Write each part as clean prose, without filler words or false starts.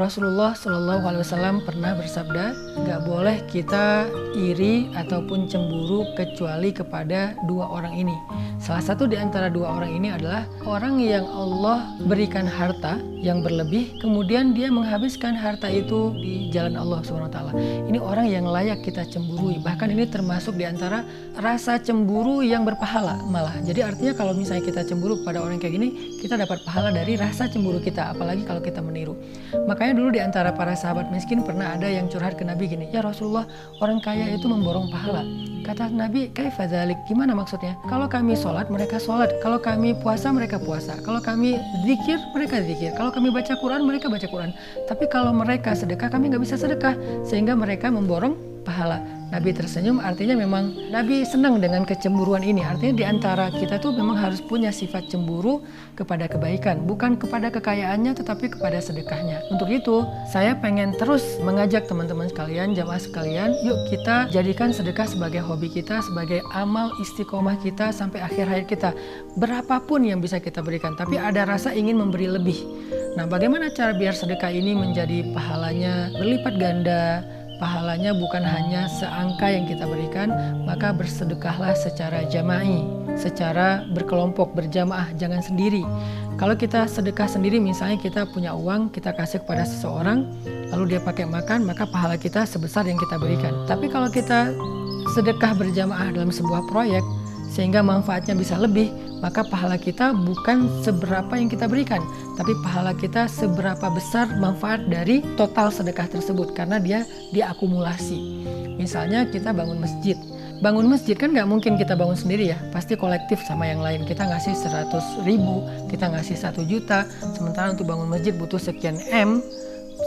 Rasulullah SAW pernah bersabda, gak boleh kita iri ataupun cemburu kecuali kepada dua orang ini. Salah satu di antara dua orang ini adalah orang yang Allah berikan harta yang berlebih, kemudian dia menghabiskan harta itu di jalan Allah SWT. Ini orang yang layak kita cemburui. Bahkan ini termasuk di antara rasa cemburu yang berpahala malah. Jadi artinya kalau misalnya kita cemburu kepada orang kayak gini, kita dapat pahala dari rasa cemburu kita, apalagi kalau kita meniru. Makanya dulu di antara para sahabat miskin pernah ada yang curhat ke Nabi gini, ya Rasulullah, orang kaya itu memborong pahala. Kata Nabi, kaifa dzalik? Gimana maksudnya? Kalau kami sholat, mereka sholat. Kalau kami puasa, mereka puasa. Kalau kami zikir, mereka zikir. Kalau kami baca Quran, mereka baca Quran. Tapi kalau mereka sedekah, kami nggak bisa sedekah. Sehingga mereka memborong pahala. Nabi tersenyum, artinya memang Nabi senang dengan kecemburuan ini. Artinya di antara kita tuh memang harus punya sifat cemburu kepada kebaikan, bukan kepada kekayaannya tetapi kepada sedekahnya. Untuk itu, saya pengen terus mengajak teman-teman sekalian, jamaah sekalian, yuk kita jadikan sedekah sebagai hobi kita, sebagai amal istiqomah kita sampai akhir hayat kita. Berapapun yang bisa kita berikan, tapi ada rasa ingin memberi lebih. Nah, bagaimana cara biar sedekah ini menjadi pahalanya berlipat ganda? Pahalanya bukan hanya seangka yang kita berikan, maka bersedekahlah secara jama'i, secara berkelompok, berjamaah, jangan sendiri. Kalau kita sedekah sendiri, misalnya kita punya uang, kita kasih kepada seseorang, lalu dia pakai makan, maka pahala kita sebesar yang kita berikan. Tapi kalau kita sedekah berjamaah dalam sebuah proyek, sehingga manfaatnya bisa lebih, maka pahala kita bukan seberapa yang kita berikan, tapi pahala kita seberapa besar manfaat dari total sedekah tersebut, karena dia diakumulasi. Misalnya kita bangun masjid. Bangun masjid kan nggak mungkin kita bangun sendiri ya, pasti kolektif sama yang lain. Kita ngasih 100.000, kita ngasih 1 juta, sementara untuk bangun masjid butuh sekian M.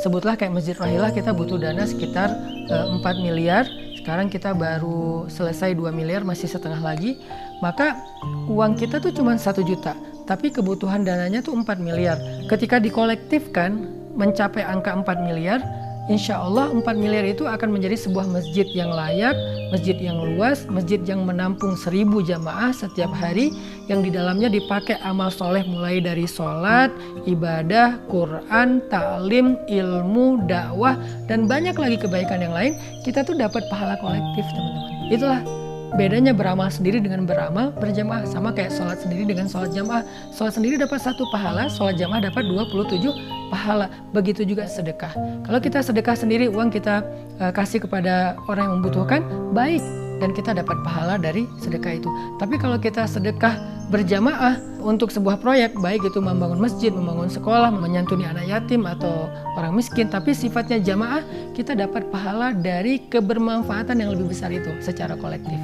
Sebutlah kayak Masjid Rohilah, kita butuh dana sekitar 4 miliar. Sekarang kita baru selesai 2 miliar, masih setengah lagi. Maka uang kita tuh cuma 1 juta, tapi kebutuhan dananya tuh 4 miliar. Ketika dikolektifkan mencapai angka 4 miliar, insya Allah 4 miliar itu akan menjadi sebuah masjid yang layak, masjid yang luas, masjid yang menampung 1000 jamaah setiap hari, yang di dalamnya dipakai amal soleh mulai dari sholat, ibadah, Quran, ta'lim, ilmu, dakwah, dan banyak lagi kebaikan yang lain. Kita tuh dapat pahala kolektif, teman-teman. Itulah bedanya beramal sendiri dengan beramal berjamaah. Sama kayak sholat sendiri dengan sholat jamaah. Sholat sendiri dapat 1 pahala, sholat jamaah dapat 27 pahala. Begitu juga sedekah. Kalau kita sedekah sendiri, uang kita kasih kepada orang yang membutuhkan, baik, dan kita dapat pahala dari sedekah itu. Tapi kalau kita sedekah berjamaah untuk sebuah proyek, baik itu membangun masjid, membangun sekolah, menyantuni anak yatim atau orang miskin, tapi sifatnya jamaah, kita dapat pahala dari kebermanfaatan yang lebih besar itu secara kolektif.